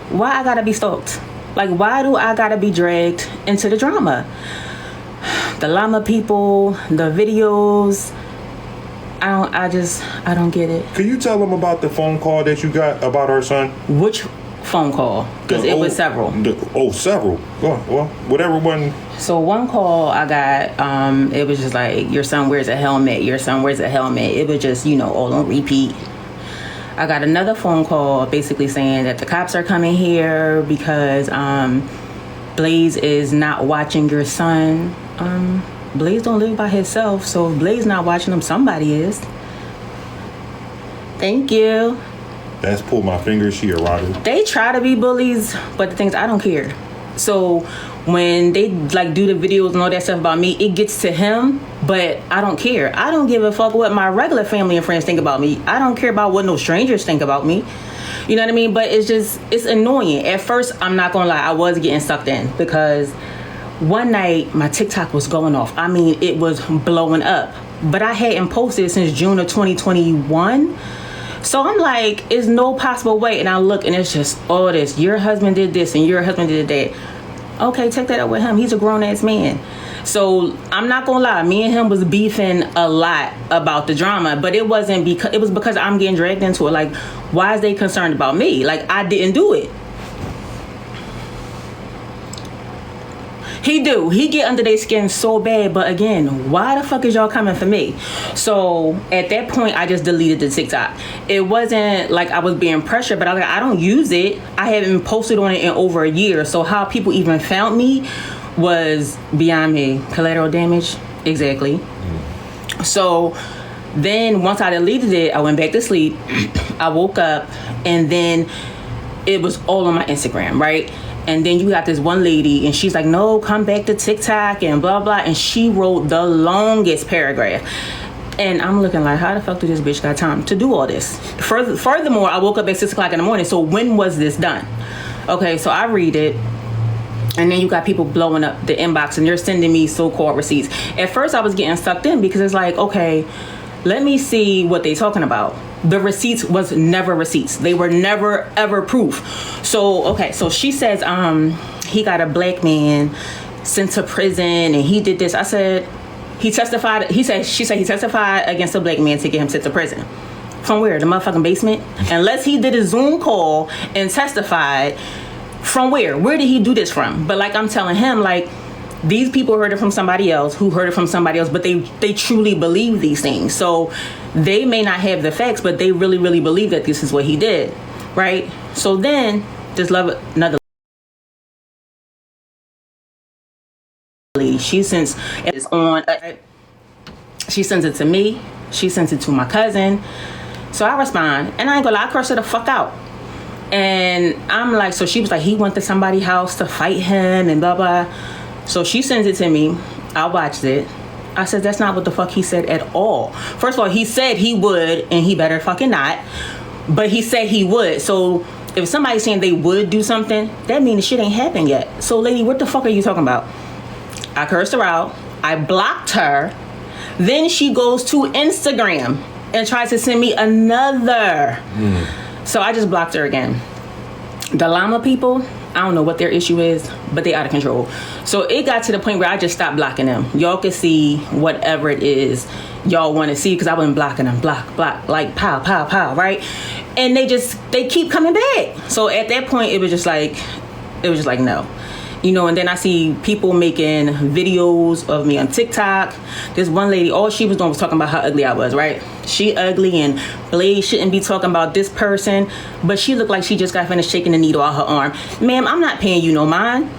why I gotta be stalked? Like, why do I gotta be dragged into the drama? The llama people, the videos, I don't get it. Can you tell them about the phone call that you got about her son? Which phone call? Because it was several. Several. Well, whatever one. So one call I got, it was just like, your son wears a helmet, your son wears a helmet. It was just, all on repeat. I got another phone call basically saying that the cops are coming here because Blaze is not watching your son. Blaze don't live by himself, so if Blaze not watching him, somebody is. Thank you. That's pull my fingers, she erotic. They try to be bullies, but the things I don't care. So when they do the videos and all that stuff about me, it gets to him, but I don't care. I don't give a fuck what my regular family and friends think about me. I don't care about what no strangers think about me. You know what I mean? But it's annoying. At first, I'm not gonna lie, I was getting sucked in because one night my TikTok was going off. I mean, it was blowing up, but I hadn't posted since June of 2021. So I'm like, there's no possible way. And I look and it's just all this. Your husband did this and your husband did that. Okay, take that up with him. He's a grown-ass man. So I'm not gonna lie, me and him was beefing a lot about the drama, but it was because I'm getting dragged into it. Like, why is they concerned about me? Like, I didn't do it. He get under their skin so bad, but again, why the fuck is y'all coming for me? So at that point, I just deleted the TikTok. It wasn't like I was being pressured, but I was like, I don't use it. I haven't posted on it in over a year. So how people even found me was beyond me. Collateral damage, exactly. So then once I deleted it, I went back to sleep. I woke up and then it was all on my Instagram, right? And then you got this one lady and she's like, no, come back to TikTok and blah, blah. And she wrote the longest paragraph. And I'm looking like, how the fuck do this bitch got time to do all this? Furthermore, I woke up at 6 o'clock in the morning. So when was this done? Okay, so I read it. And then you got people blowing up the inbox and they're sending me so-called receipts. At first I was getting sucked in because it's like, okay, let me see what they talking about. The receipts was never receipts. They were never, ever proof. So, okay, so she says, he got a black man sent to prison and he did this. I said, she said he testified against a black man to get him sent to prison. From where? The motherfucking basement? Unless he did a Zoom call and testified, from where? Where did he do this from? But like I'm telling him, like, these people heard it from somebody else who heard it from somebody else, but they truly believe these things. So they may not have the facts, but they really, really believe that this is what he did, right? So then, another she sends it on. She sends it to me. She sends it to my cousin. So I respond, and I ain't gonna lie, I curse her the fuck out. And I'm like, so she was like, he went to somebody's house to fight him and blah blah. So she sends it to me. I watched it. I said, that's not what the fuck he said at all. First of all, he said he would, and he better fucking not. But he said he would. So if somebody's saying they would do something, that means the shit ain't happened yet. So lady, what the fuck are you talking about? I cursed her out. I blocked her. Then she goes to Instagram and tries to send me another. So I just blocked her again. The llama people, I don't know what their issue is, but they out of control. So it got to the point where I just stopped blocking them. Y'all can see whatever it is y'all want to see, because I wasn't blocking them. Block, like pow, pow, pow, right? And they keep coming back. So at that point, it was just like no. And then I see people making videos of me on TikTok. This one lady, all she was doing was talking about how ugly I was, right? She ugly and Blaze shouldn't be talking about this person. But she looked like she just got finished shaking the needle out her arm. Ma'am, I'm not paying you no mind.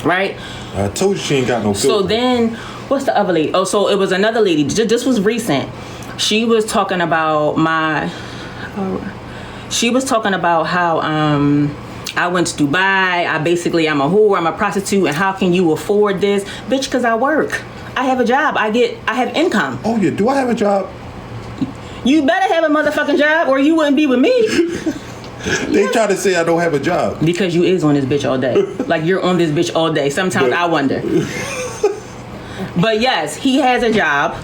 Right? I told you she ain't got no filter. So then, what's the other lady? Oh, so it was another lady. This was recent. She was talking about how I went to Dubai. I'm a whore. I'm a prostitute. And how can you afford this? Bitch, because I work. I have a job. I have income. Oh, yeah. Do I have a job? You better have a motherfucking job or you wouldn't be with me. They try to say I don't have a job. Because you is on this bitch all day. Like, you're on this bitch all day. Sometimes I wonder. But yes, he has a job.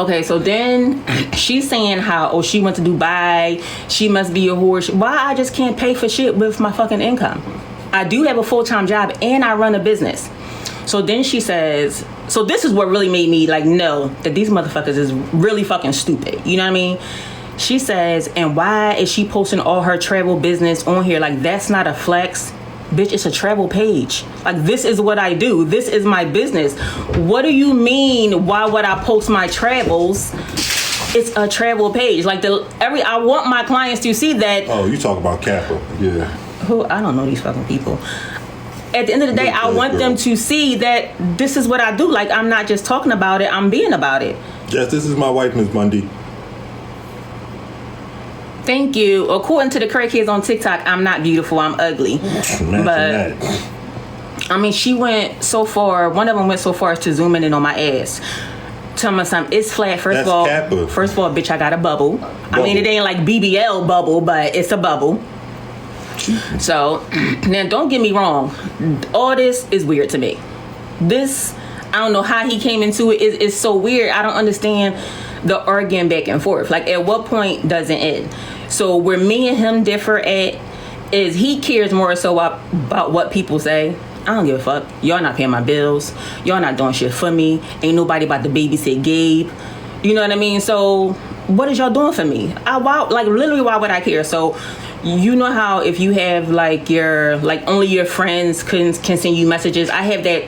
Okay, so then she's saying how, she went to Dubai, she must be a whore. Why I just can't pay for shit with my fucking income? I do have a full-time job and I run a business. So then she says, so this is what really made me like know that these motherfuckers is really fucking stupid. You know what I mean? She says, and why is she posting all her travel business on here? Like, that's not a flex. Bitch, it's a travel page. Like, this is what I do. This is my business. What do you mean, why would I post my travels? It's a travel page. Like, I want my clients to see that. Oh, you talk about Kappa. Yeah. Who? I don't know these fucking people. At the end of the day, I want them to see that this is what I do. Like, I'm not just talking about it, I'm being about it. Yes, this is my wife, Miss Bundy. Thank you. According to the crackheads on TikTok, I'm not beautiful, I'm ugly. But I mean, she went so far, one of them went so far as to zoom in on my ass. Tell me something, it's flat. First of all, bitch, I got a bubble. I mean, it ain't like BBL bubble, but it's a bubble. So, now don't get me wrong. All this is weird to me. This, I don't know how he came into it. It's so weird. I don't understand the arguing back and forth. Like, at what point does it end? So, where me and him differ at is he cares more so about what people say. I don't give a fuck. Y'all not paying my bills. Y'all not doing shit for me. Ain't nobody about to babysit Gabe. You know what I mean? So, what is y'all doing for me? Literally, why would I care? So, you know how if you have only your friends can send you messages. I have that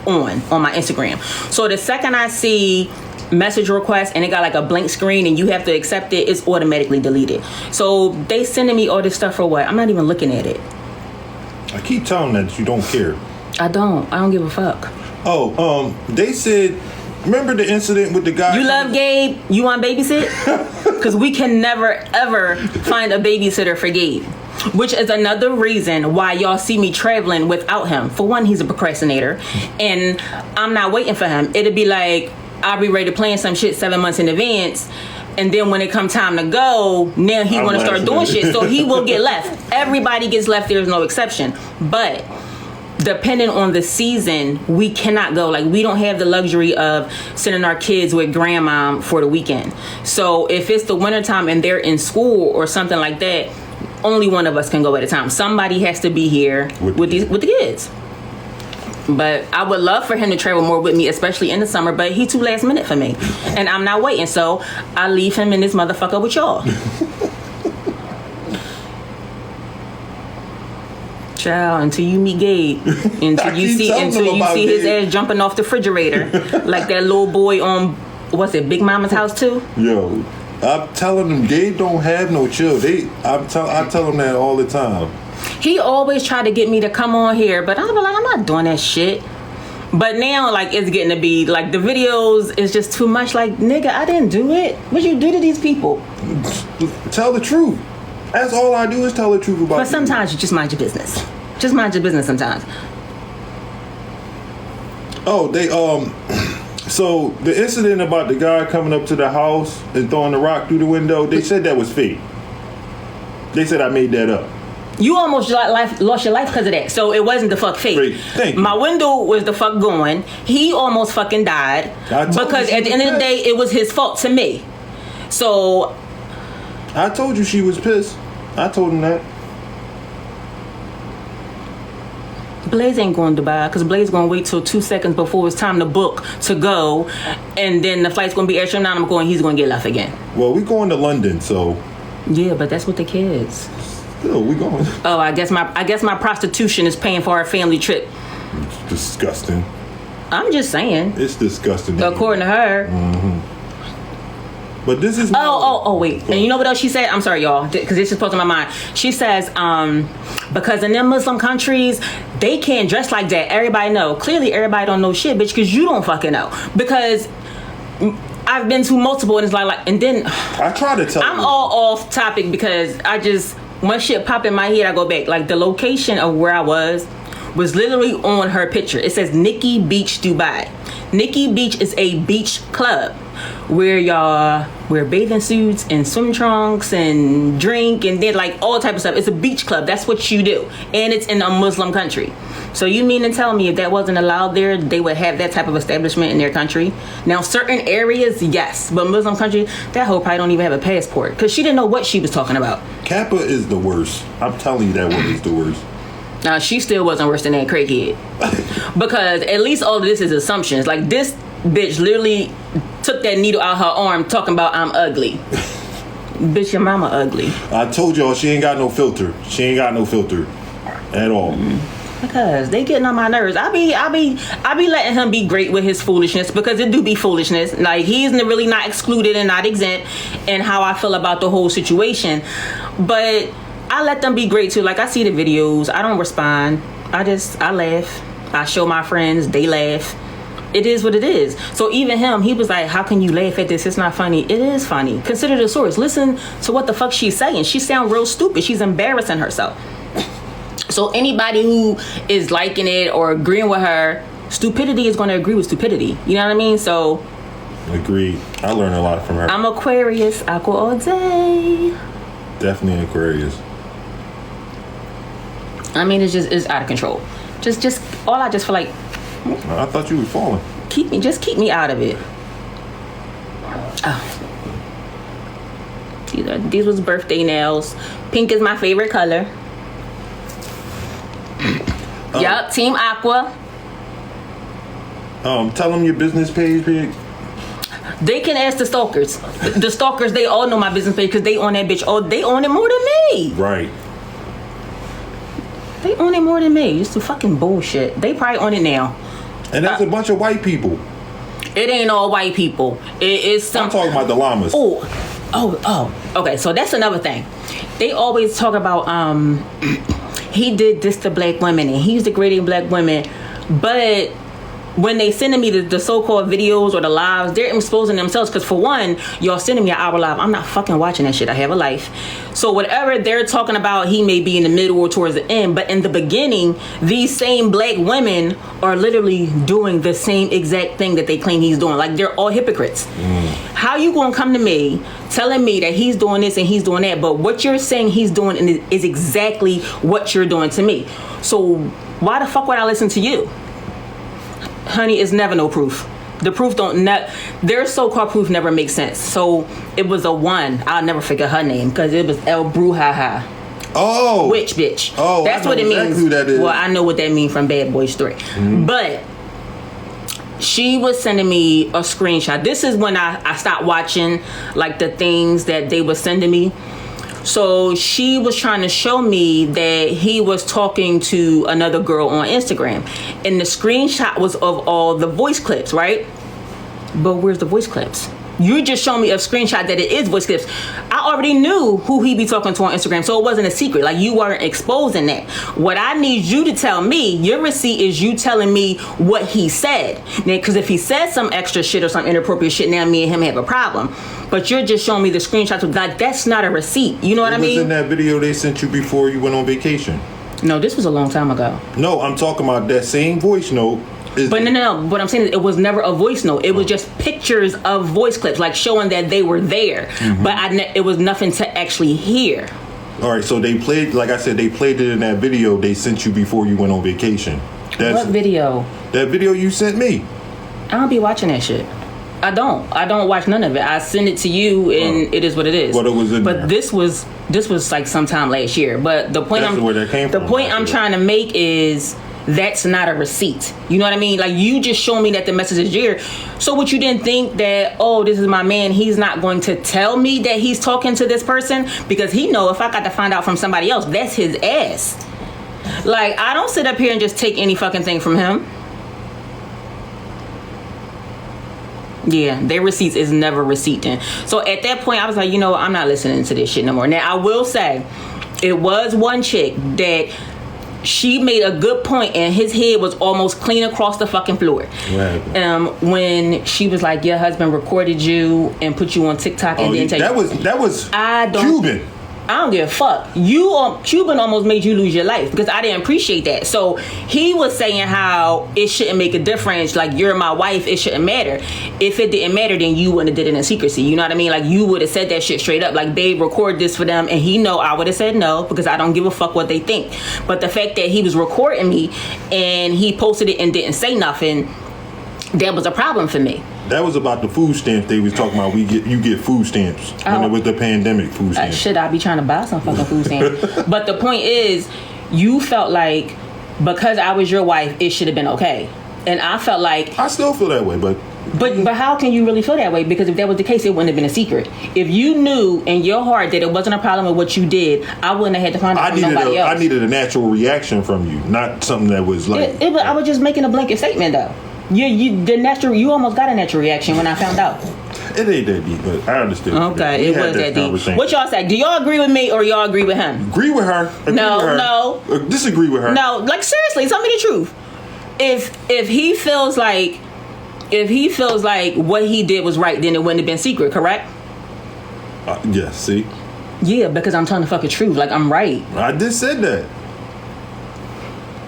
on my Instagram. So the second I see message request and it got like a blank screen and you have to accept it, it's automatically deleted. So they sending me all this stuff for what? I'm not even looking at it. I keep telling them that you don't care. I don't give a fuck. Oh, they said, remember the incident with the guy? You love Gabe? You want babysit? Because we can never, ever find a babysitter for Gabe. Which is another reason why y'all see me traveling without him. For one, he's a procrastinator. And I'm not waiting for him. It'll be like, I'll be ready to plan some shit 7 months in advance. And then when it comes time to go, now he want to start doing shit. So he will get left. Everybody gets left. There's no exception. But depending on the season, we cannot go. Like, we don't have the luxury of sending our kids with grandma for the weekend. So if it's the wintertime and they're in school or something like that, only one of us can go at a time. Somebody has to be here with the kids. But I would love for him to travel more with me, especially in the summer, but he too last minute for me. And I'm not waiting, so I leave him in this motherfucker with y'all. Child, until you meet Gabe, until you see his ass jumping off the refrigerator like that little boy on, what's it, Big Mama's house too? Yo, I'm telling them Gabe don't have no chill. I tell them that all the time. He always tried to get me to come on here, but I'm like, I'm not doing that shit. But now, like, it's getting to be like the videos is just too much. Like, nigga, I didn't do it. What you do to these people? Tell the truth. That's all I do is tell the truth about. But sometimes you just mind your business. Just mind your business sometimes. Oh, they so the incident about the guy coming up to the house and throwing the rock through the window, they said that was fake. They said I made that up. You almost lost your life because of that. So it wasn't the fuck fake. Thank you. My window was the fuck going. He almost fucking died. Because at the end of the day, it was his fault to me. So I told you she was pissed. I told him that. Blaze ain't going to Dubai because Blaze going to wait till 2 seconds before it's time to book to go. And then the flight's going to be astronomical and he's going to get left again. Well, we going to London, so. Yeah, but that's with the kids. Still, we going. Oh, I guess my prostitution is paying for our family trip. It's disgusting. I'm just saying. It's disgusting. According to her. Mm-hmm. But this is. Wait. And you know what else she said? I'm sorry, y'all, because this just popped in my mind. She says, because in them Muslim countries, they can't dress like that. Everybody know. Clearly, everybody don't know shit, bitch, because you don't fucking know. Because I've been to multiple, and it's like, and then I try to tell. I'm all off topic because I just. When shit pop in my head, I go back. Like, the location of where I was literally on her picture. It says Nikki Beach, Dubai. Nikki Beach is a beach club. where y'all wear bathing suits and swim trunks and drink and then like all type of stuff. It's a beach club. That's what you do. And it's in a Muslim country. So you mean to tell me if that wasn't allowed there, they would have that type of establishment in their country? Now, certain areas, yes. But Muslim country, that hoe probably don't even have a passport. Because she didn't know what she was talking about. Kappa is the worst. I'm telling you, that one is the worst. Now, she still wasn't worse than that crackhead. Because at least all of this is assumptions. Like, this bitch literally took that needle out her arm talking about I'm ugly. Bitch, your mama ugly. I told y'all she ain't got no filter. She ain't got no filter at all. Because they getting on my nerves. I be letting him be great with his foolishness because it do be foolishness. Like, he's really not excluded and not exempt in how I feel about the whole situation. But I let them be great too. Like, I see the videos. I don't respond. I laugh. I show my friends. They laugh. It is what it is. So even him, he was like, how can you laugh at this? It's not funny. It is funny. Consider the source. Listen to what the fuck she's saying. She sound real stupid. She's embarrassing herself. So anybody who is liking it or agreeing with her, stupidity is going to agree with stupidity. You know what I mean? So Agreed. I learned a lot from her. I'm Aquarius. Aqua all day. Definitely Aquarius. I mean, it's out of control. Just all I just feel like, I thought you were falling. keep me out of it. Oh. These was birthday nails. Pink is my favorite color. Yup, Team Aqua. Tell them your business page, Pig. They can ask the stalkers. The stalkers, they all know my business page because they on that bitch. Oh, they own it more than me. Right. They own it more than me. It's some fucking bullshit. They probably own it now. And that's a bunch of white people. It ain't all white people. It is some. I'm talking about the llamas. Oh. Okay, so that's another thing. They always talk about he did this to black women and he's degrading black women, but when they sending me the so-called videos or the lives, they're exposing themselves. Because for one, y'all sending me an hour live. I'm not fucking watching that shit. I have a life. So whatever they're talking about, he may be in the middle or towards the end. But in the beginning, these same black women are literally doing the same exact thing that they claim he's doing. Like, they're all hypocrites. How you gonna come to me telling me that he's doing this and he's doing that, but what you're saying he's doing is exactly what you're doing to me? So why the fuck would I listen to you? Honey, it's never no proof. The proof their so-called proof never makes sense. So it was a one. I'll never forget her name because it was El Brujaha. Oh, Witch bitch. Oh, that's what it exactly means. Who that is. Well, I know what that means from Bad Boys 3. But she was sending me a screenshot. This is when I stopped watching like the things that they were sending me. So she was trying to show me that he was talking to another girl on Instagram. And the screenshot was of all the voice clips, right? But where's the voice clips? You just showed me a screenshot that it is voice clips. I already knew who he be talking to on Instagram, so it wasn't a secret. Like, you weren't exposing that. What I need you to tell me, your receipt is you telling me what he said. Because if he said some extra shit or some inappropriate shit, now me and him have a problem. But you're just showing me the screenshots. Like, that's not a receipt. You know what I mean? It was in that video they sent you before you went on vacation. No, this was a long time ago. No, I'm talking about that same voice note. But no. What I'm saying is it was never a voice note. It was just pictures of voice clips, like showing that they were there. But it was nothing to actually hear. All right, so they played, like I said, they played it in that video they sent you before you went on vacation. What video? That video you sent me. I don't be watching that shit. I don't watch none of it. I send it to you, and it is what it is. What it was in there. This was like sometime last year. But the point That's where that came from. The point I'm trying to make is that's not a receipt. You know what I mean? Like, you just show me that the message is here. So what, you didn't think that, oh, this is my man, he's not going to tell me that he's talking to this person? Because he know if I got to find out from somebody else, that's his ass. Like, I don't sit up here and just take any fucking thing from him. Yeah, their receipts is never receipting. So at that point, I was like, you know what? I'm not listening to this shit no more. Now, I will say, it was one chick that she made a good point, and his head was almost clean across the fucking floor. Right. When she was like, your husband recorded you and put you on TikTok and then take that was I don't Cuban. I don't give a fuck. Cuban almost made you lose your life because I didn't appreciate that. So he was saying how it shouldn't make a difference. Like, you're my wife, it shouldn't matter. If it didn't matter, then you wouldn't have did it in secrecy. You know what I mean? Like, you would have said that shit straight up. Like, babe, record this for them. And he know I would have said no because I don't give a fuck what they think. But the fact that he was recording me and he posted it and didn't say nothing, that was a problem for me. That was about the food stamps they was talking about. You get food stamps when it was the pandemic food stamps. Shit, I be trying to buy some fucking food stamps. But the point is, you felt like because I was your wife, it should have been okay. And I felt like I still feel that way, but how can you really feel that way? Because if that was the case, it wouldn't have been a secret. If you knew in your heart that it wasn't a problem with what you did, I wouldn't have had to find out from nobody else. I needed a natural reaction from you, not something that was like. I was just making a blanket statement, though. You almost got a natural reaction when I found out. It ain't that deep, but I understand. Okay, it was that deep. What y'all say? Do y'all agree with me or y'all agree with him? Agree with her. No. Disagree with her. No, like seriously, tell me the truth. If he feels like what he did was right, then it wouldn't have been secret, correct? Yes. See. Yeah, because I'm telling the fucking truth. Like, I'm right. I just said that.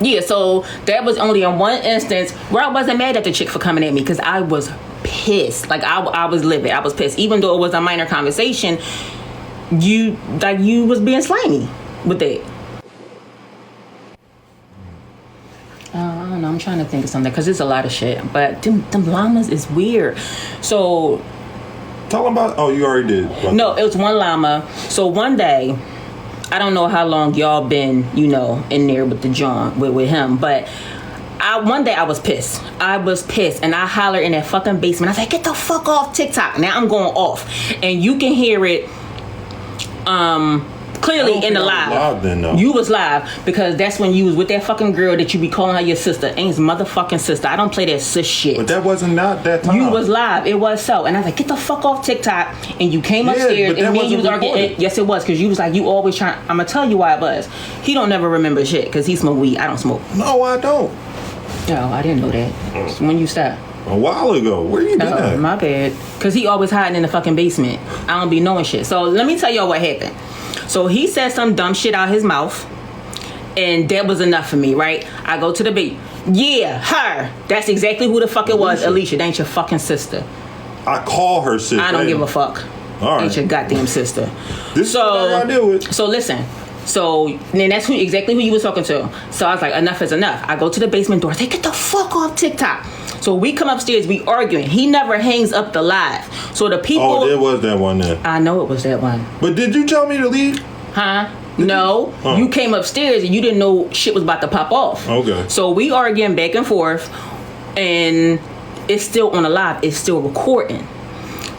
Yeah, so that was only in one instance where I wasn't mad at the chick for coming at me because I was pissed. Like, I was livid. I was pissed. Even though it was a minor conversation, you was being slimy with it. I don't know. I'm trying to think of something because it's a lot of shit. But them llamas is weird. So... Tell them about... Oh, you already did. No, it was one llama. So one day... I don't know how long y'all been, in there with the John, with him, but one day I was pissed. And I hollered in that fucking basement. I was like, get the fuck off TikTok. Now I'm going off. And you can hear it clearly in the live. Then, though. You was live because that's when you was with that fucking girl that you be calling her your sister. Ain't his motherfucking sister. I don't play that sis shit. But that wasn't not that time. You was live. It was so. And I was like, get the fuck off TikTok. And you came upstairs and me and you was arguing. Yes, it was. Because you was like, you always trying. I'm going to tell you why it was. He don't never remember shit because he smoke weed. I don't smoke. No, I don't. No, I didn't know that. So when you stopped? A while ago. Where you been at? My bad. Because he always hiding in the fucking basement. I don't be knowing shit. So let me tell y'all what happened. So he said some dumb shit out his mouth. And that was enough for me, right? I go to the beat. Yeah, her. That's exactly who the fuck it was. Alicia, that ain't your fucking sister. I call her sister. I don't give a fuck. All right. Ain't your goddamn sister. This is what I deal with. So listen. So then that's exactly who you was talking to. So I was like, enough is enough. I go to the basement door. I say, get the fuck off TikTok. So we come upstairs, we arguing. He never hangs up the live. So the people... Oh, there was that one there. I know it was that one. But did you tell me to leave? Huh? No. You came upstairs and you didn't know shit was about to pop off. Okay. So we arguing back and forth. And it's still on the live. It's still recording.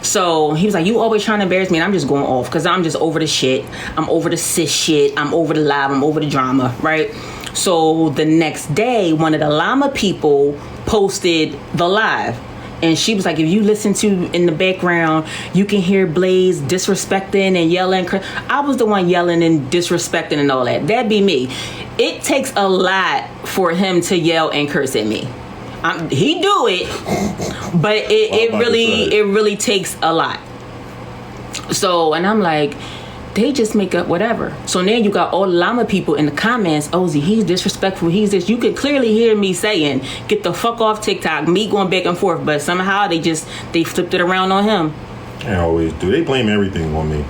So he was like, you always trying to embarrass me. And I'm just going off because I'm just over the shit. I'm over the sis shit. I'm over the live. I'm over the drama. Right? So the next day, one of the llama people posted the live. And she was like, if you listen to in the background, you can hear Blaze disrespecting and yelling. I was the one yelling and disrespecting and all that. That'd be me. It takes a lot for him to yell and curse at me. He do it, but it really takes a lot. So, and I'm like, they just make up whatever. So now you got all the llama people in the comments. Ozzy, he's disrespectful. He's this. You could clearly hear me saying, get the fuck off TikTok. Me going back and forth. But somehow they flipped it around on him. They always do. They blame everything on me.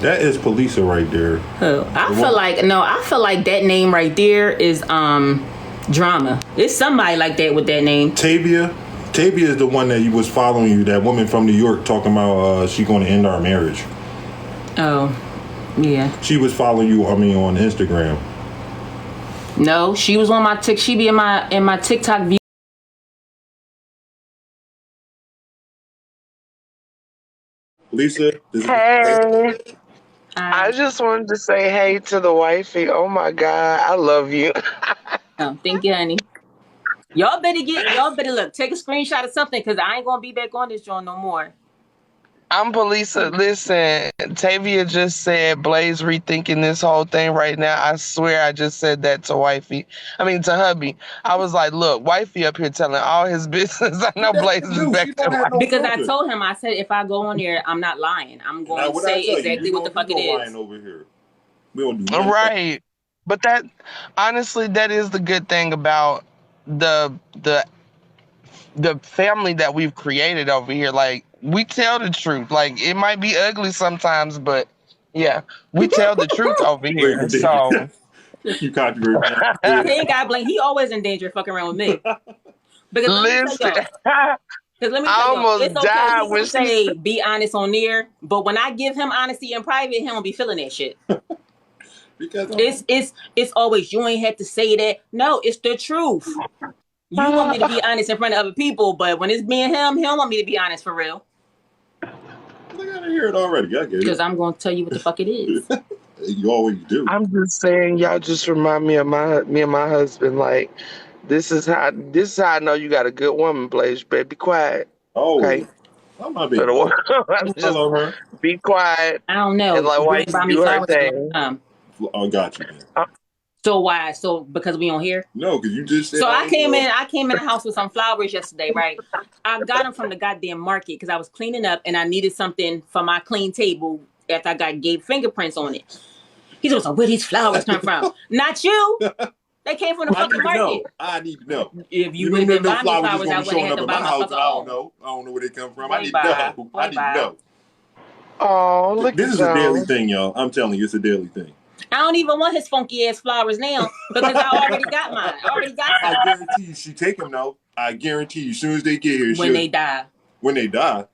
That is Polisa right there. I feel like that name right there is Drama. It's somebody like that with that name. Tavia is the one that was following you. That woman from New York talking about she going to end our marriage. Oh, yeah. She was following you. On Instagram. No, she was on my She be in my TikTok view. Lisa. Hey. I just wanted to say hey to the wifey. Oh my God, I love you. Oh, thank you, honey. Y'all better look, take a screenshot of something because I ain't gonna be back on this joint no more. I'm Polisa. Listen, Tavia just said Blaze rethinking this whole thing right now. I swear I just said that to wifey. I mean to hubby. I was like, look, wifey up here telling all his business. I know Blaze is She back don't there. have no Because I filter. told him, I said, if I go on there, I'm not lying. I'm going Now, to what I say tell exactly you what the don't fuck do it no is. lying over here. We don't do nothing. Right. But that honestly, that is the good thing about the family that we've created over here. Like, we tell the truth. Like, it might be ugly sometimes, but yeah, we tell the truth over Blaze here. in danger. So You controversy. He ain't got blame. He always in danger fucking around with me. Because let me tell listen, y'all. Because let me I tell y'all, almost it's okay. died He when can say be honest on there, but when I give him honesty in private, he don't be feeling that shit. Because It's always you ain't had to say that. No, it's the truth. You want me to be honest in front of other people, but when it's me and him, he don't want me to be honest for real. I gotta hear it already. I get it. Because I'm going to tell you what the fuck it is. You always do. I'm just saying, y'all just remind me of me and my husband. Like, this is how I know you got a good woman, Blaze. Better be quiet, Oh, okay? I'm not being. I I just love her. be quiet I don't know. and let You ain't wifey buy me do her flowers during thing. the time. Oh, got you. Man. So why? So because we on here? No, because you just said. So I came in the house with some flowers yesterday, right? I got them from the goddamn market because I was cleaning up and I needed something for my clean table after I gave fingerprints on it. He was like, where these flowers come from? Not you. They came from the fucking market. I need to know. If you would have been buying me flowers, I be wouldn't showing have up to at buy my my house, fucking and I own. don't know. I don't know where they come from. Boy, I need bye. to know. Boy, I need bye. to know. Oh, look This at is a daily y'all. thing, y'all. I'm telling you, it's a daily thing. I don't even want his funky ass flowers now because I already got mine. I already got some. I guarantee you, she take them though. I guarantee you, as soon as they get here, When they die. When they die.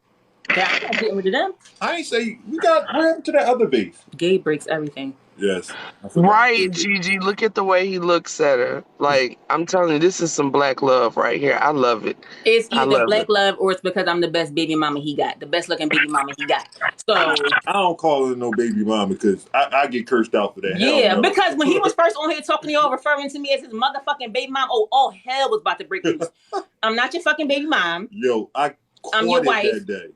Yeah, I'm not getting rid of them. I ain't say we got. What happened to that other base? Gabe breaks everything. Yes. Right, Gigi. Look at the way he looks at her. Like, I'm telling you, this is some black love right here. I love it. It's I either love black it. love or it's because I'm the best baby mama he got. The best looking baby mama he got. So I don't call her no baby mama because I get cursed out for that. yeah, Hell no. because when he was first on here talking to y'all, referring to me as his motherfucking baby mom, all hell was about to break loose. I'm not your fucking baby mom. Yo, I'm your wife. That day.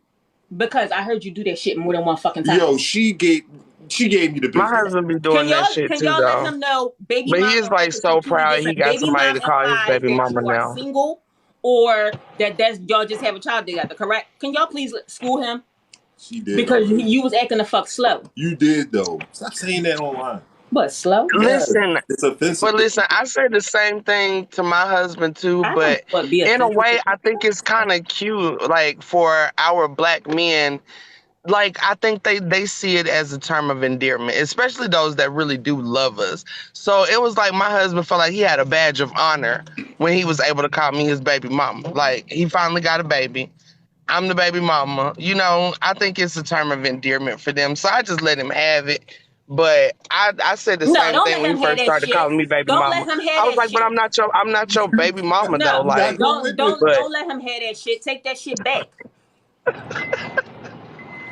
Because I heard you do that shit more than one fucking time. Yo, she gave me the business. My husband be doing that shit can too, y'all let though. him know baby But mom? he is like so proud he got baby somebody mom to call his implies baby that mama you are now. single or that's y'all just have a child together, correct? Can y'all please school him? She did. Because you was acting the fuck slow. You did though. Stop saying that online. But slow? Listen, it's offensive. but listen, I say the same thing to my husband too, but in a way, I think it's kind of cute, like for our black men. Like, I think they see it as a term of endearment, especially those that really do love us. So it was like my husband felt like he had a badge of honor when he was able to call me his baby mama. Like, he finally got a baby. I'm the baby mama. You know, I think it's a term of endearment for them. So I just let him have it. But I said the same thing when he first started calling me baby mama. I was like, but I'm not your baby mama though. Like, don't let him have that shit. Take that shit back.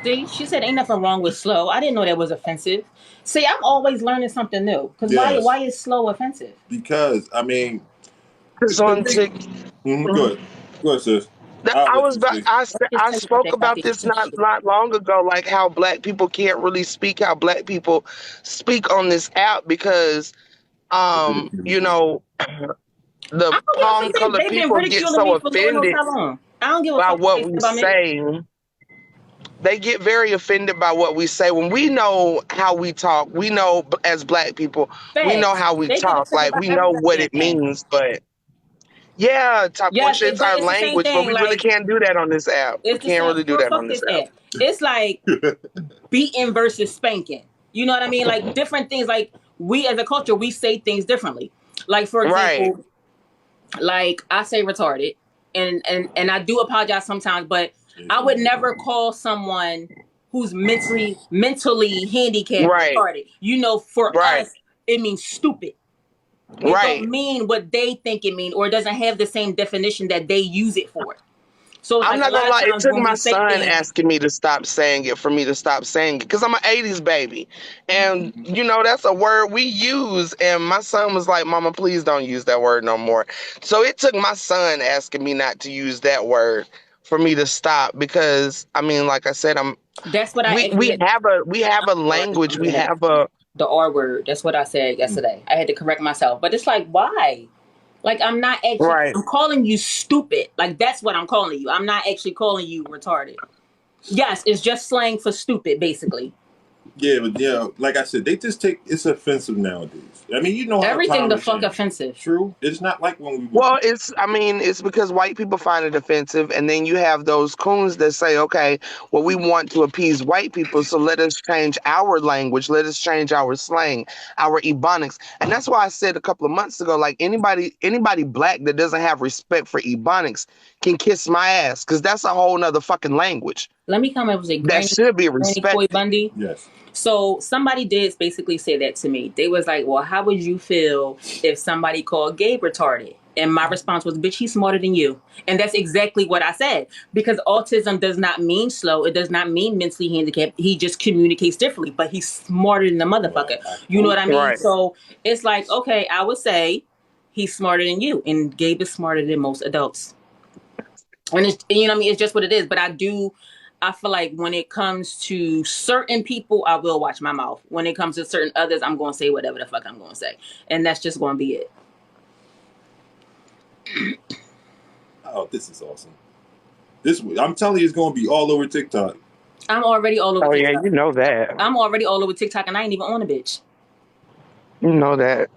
See, she said ain't nothing wrong with slow. I didn't know that was offensive. See, I'm always learning something new. Because why is slow offensive? Because I mean, it's on Go ahead, sis. I spoke about this not long ago, like how black people can't really speak, how black people speak on this app because, you know, the palm colored people get so offended by what we say. They get very offended by what we say. When we know how we talk, we know as black people, we know how we talk. Like, we know what it means, but yeah, it's our language, but we really can't do that on this app. We can't really do that on this app. It's like beating versus spanking. You know what I mean? Like different things. Like we as a culture, we say things differently. Like for example, like I say retarded, and I do apologize sometimes, but I would never call someone who's mentally handicapped retarded. You know, for us, it means stupid. It don't mean what they think it means, or it doesn't have the same definition that they use it for. So I'm not gonna lie, it took my son asking me to stop saying it for me to stop saying it, because I'm an 80s baby. And you know, that's a word we use, and my son was like, Mama, please don't use that word no more. So it took my son asking me not to use that word for me to stop because I mean, like I said, That's what we have a language. We have a the R word. That's what I said yesterday. I had to correct myself, but it's like, why? Like, I'm not actually. right. I'm calling you stupid. Like, that's what I'm calling you. I'm not actually calling you retarded. Yes, it's just slang for stupid, basically. Yeah, but yeah, like I said, they just take it's offensive nowadays. I mean, you know how everything the fuck change. Offensive. True, it's not like when we. Well, it's because white people find it offensive, and then you have those coons that say, okay, well, we want to appease white people, so let us change our language, let us change our slang, our ebonics, and that's why I said a couple of months ago, like anybody black that doesn't have respect for ebonics can kiss my ass, because that's a whole nother fucking language. Let me come up with a that should be respected. Bundy. Yes. So somebody did basically say that to me. They was like, well, how would you feel if somebody called Gabe retarded? And my response was, bitch, he's smarter than you. And that's exactly what I said. Because autism does not mean slow. It does not mean mentally handicapped. He just communicates differently. But he's smarter than the motherfucker. You know what I mean? Right. So it's like, okay, I would say he's smarter than you. And Gabe is smarter than most adults. And it's, you know what I mean? It's just what it is. But I feel like when it comes to certain people, I will watch my mouth. When it comes to certain others, I'm going to say whatever the fuck I'm going to say. And that's just going to be it. Oh, this is awesome. I'm telling you, it's going to be all over TikTok. I'm already all over TikTok. Oh, yeah, you know that. I'm already all over TikTok, and I ain't even on a bitch. You know that.